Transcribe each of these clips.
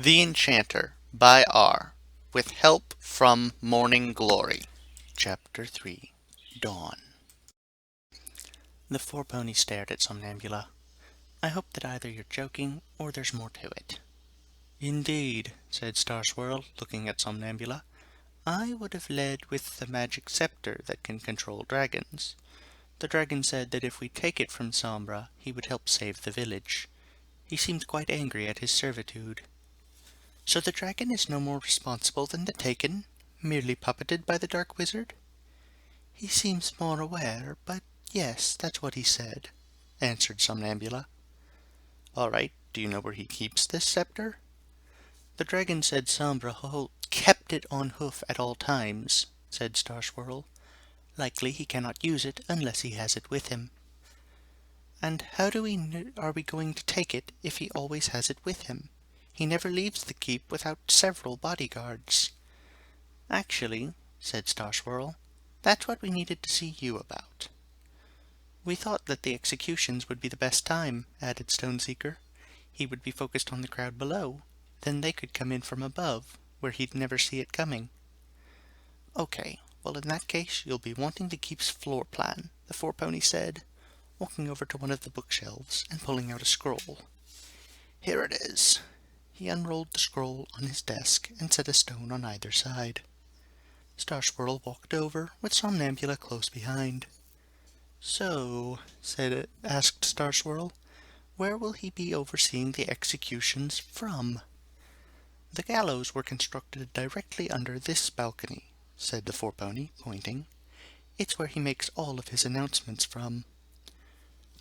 The Enchanter by R. With help from Morning Glory. Chapter 3. Dawn. The four ponies stared at Somnambula. I hope that either you're joking or there's more to it. Indeed, said Star Swirl, looking at Somnambula. I would have led with the magic scepter that can control dragons. The dragon said that if we take it from Sombra, he would help save the village. He seemed quite angry at his servitude. So the dragon is no more responsible than the Taken, merely puppeted by the Dark Wizard? He seems more aware, but yes, that's what he said, answered Somnambula. All right, do you know where he keeps this scepter? The dragon said Sombra kept it on hoof at all times, said Star Swirl. Likely he cannot use it unless he has it with him. And how are we going to take it if he always has it with him? He never leaves the keep without several bodyguards. Actually, said Star Swirl, that's what we needed to see you about. We thought that the executions would be the best time, added Stoneseeker. He would be focused on the crowd below. Then they could come in from above, where he'd never see it coming. Okay, well in that case you'll be wanting to keep's floor plan, the four-pony said, walking over to one of the bookshelves and pulling out a scroll. Here it is. He unrolled the scroll on his desk and set a stone on either side. Star Swirl walked over, with Somnambula close behind. So, asked Star Swirl, where will he be overseeing the executions from? The gallows were constructed directly under this balcony, said the four-pony, pointing. It's where he makes all of his announcements from.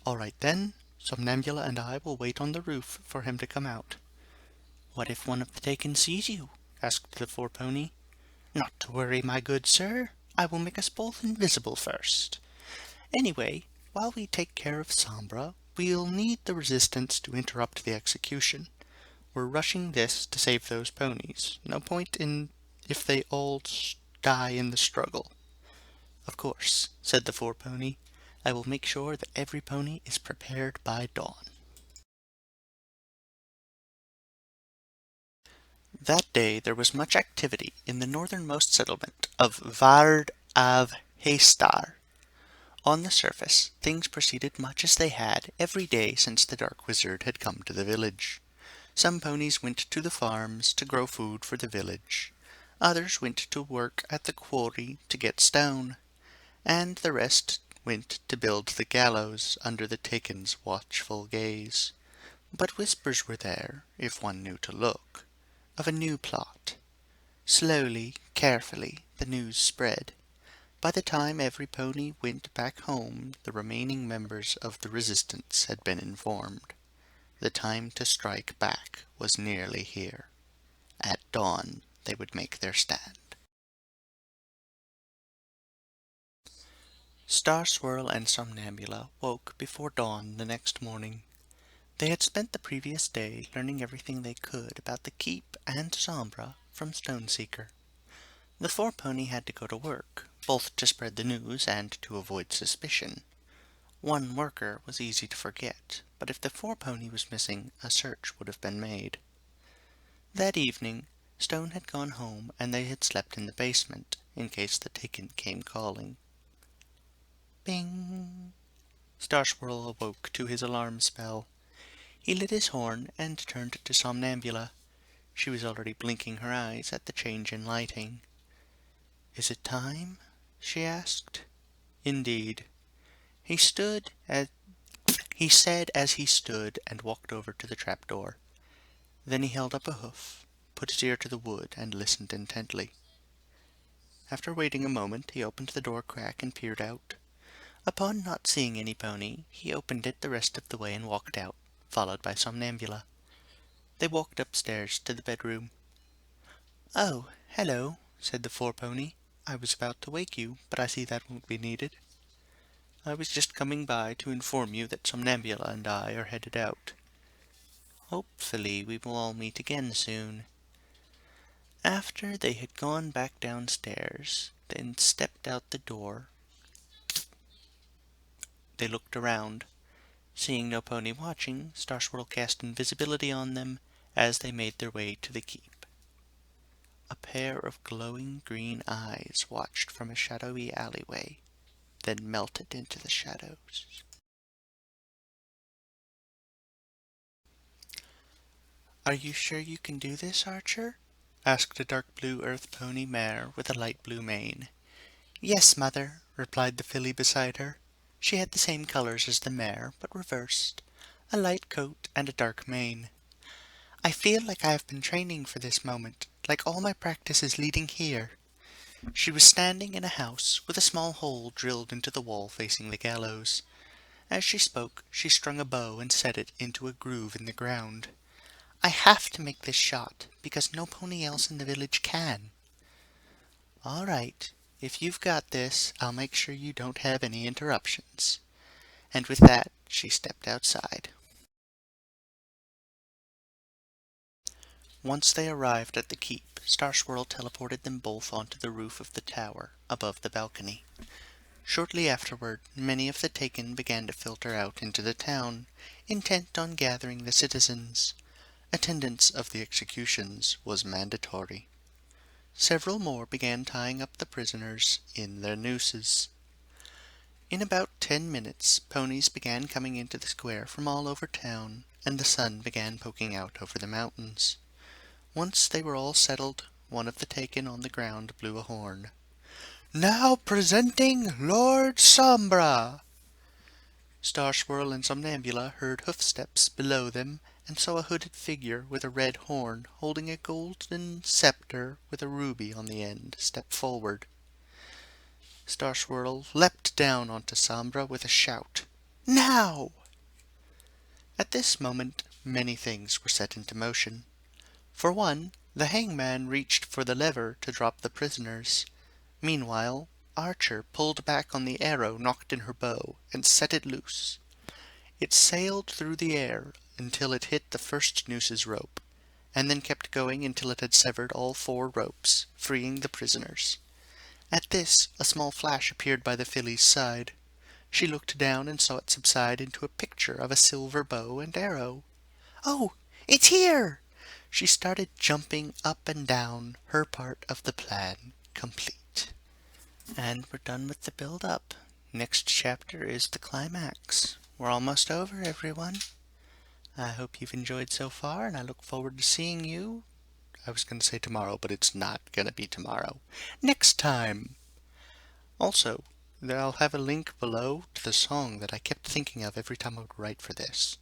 All right then, Somnambula and I will wait on the roof for him to come out. What if one of the Taken sees you? Asked the four-pony. Not to worry, my good sir. I will make us both invisible first. Anyway, while we take care of Sombra, we'll need the resistance to interrupt the execution. We're rushing this to save those ponies. No point in if they all die in the struggle. Of course, said the four-pony. I will make sure that every pony is prepared by dawn. That day there was much activity in the northernmost settlement of Vard av Haestar. On the surface, things proceeded much as they had every day since the Dark Wizard had come to the village. Some ponies went to the farms to grow food for the village. Others went to work at the quarry to get stone, and the rest went to build the gallows under the Taken's watchful gaze. But whispers were there, if one knew to look, of a new plot. Slowly, carefully, the news spread. By the time every pony went back home, the remaining members of the resistance had been informed. The time to strike back was nearly here. At dawn, they would make their stand. Star Swirl and Somnambula woke before dawn the next morning. They had spent the previous day learning everything they could about the keep and Sombra from Stoneseeker. The four-pony had to go to work, both to spread the news and to avoid suspicion. One worker was easy to forget, but if the four-pony was missing, a search would have been made. That evening, Stone had gone home, and they had slept in the basement, in case the Taken came calling. Bing! Star Swirl awoke to his alarm spell. He lit his horn and turned to Somnambula. She was already blinking her eyes at the change in lighting. "Is it time?" she asked. "Indeed." He said as he stood and walked over to the trapdoor. Then he held up a hoof, put his ear to the wood, and listened intently. After waiting a moment, he opened the door crack and peered out. Upon not seeing any pony, he opened it the rest of the way and walked out, followed by Somnambula. They walked upstairs to the bedroom. "Oh, hello," said the four-pony. "I was about to wake you, but I see that won't be needed. I was just coming by to inform you that Somnambula and I are headed out. Hopefully we will all meet again soon." After they had gone back downstairs, then stepped out the door, they looked around. Seeing no pony watching, Star Swirl cast invisibility on them as they made their way to the keep. A pair of glowing green eyes watched from a shadowy alleyway, then melted into the shadows. "Are you sure you can do this, Archer?" asked a dark blue earth pony mare with a light blue mane. "Yes, mother," replied the filly beside her. She had the same colors as the mare, but reversed, a light coat and a dark mane. "I feel like I have been training for this moment, like all my practice is leading here." She was standing in a house with a small hole drilled into the wall facing the gallows. As she spoke, she strung a bow and set it into a groove in the ground. "I have to make this shot, because no pony else in the village can." "All right. If you've got this, I'll make sure you don't have any interruptions." And with that, she stepped outside. Once they arrived at the keep, Star Swirl teleported them both onto the roof of the tower above the balcony. Shortly afterward, many of the taken began to filter out into the town, intent on gathering the citizens. Attendance of the executions was mandatory. Several more began tying up the prisoners in their nooses. In about 10 minutes, ponies began coming into the square from all over town, and the sun began poking out over the mountains. Once they were all settled, one of the taken on the ground blew a horn. "Now presenting Lord Sombra!" Star Swirl and Somnambula heard hoofsteps below them, and saw a hooded figure with a red horn, holding a golden scepter with a ruby on the end, step forward. Star Swirl leapt down onto Sombra with a shout. "Now!" At this moment, many things were set into motion. For one, the hangman reached for the lever to drop the prisoners. Meanwhile, Archer pulled back on the arrow nocked in her bow and set it loose. It sailed through the air until it hit the first noose's rope, and then kept going until it had severed all 4 ropes, freeing the prisoners. At this, a small flash appeared by the filly's side. She looked down and saw it subside into a picture of a silver bow and arrow. "Oh, it's here!" She started jumping up and down, her part of the plan complete. And we're done with the build-up. Next chapter is the climax. We're almost over, everyone. I hope you've enjoyed so far, and I look forward to seeing you. I was going to say tomorrow, but it's not going to be tomorrow. Next time! Also, I'll have a link below to the song that I kept thinking of every time I would write for this.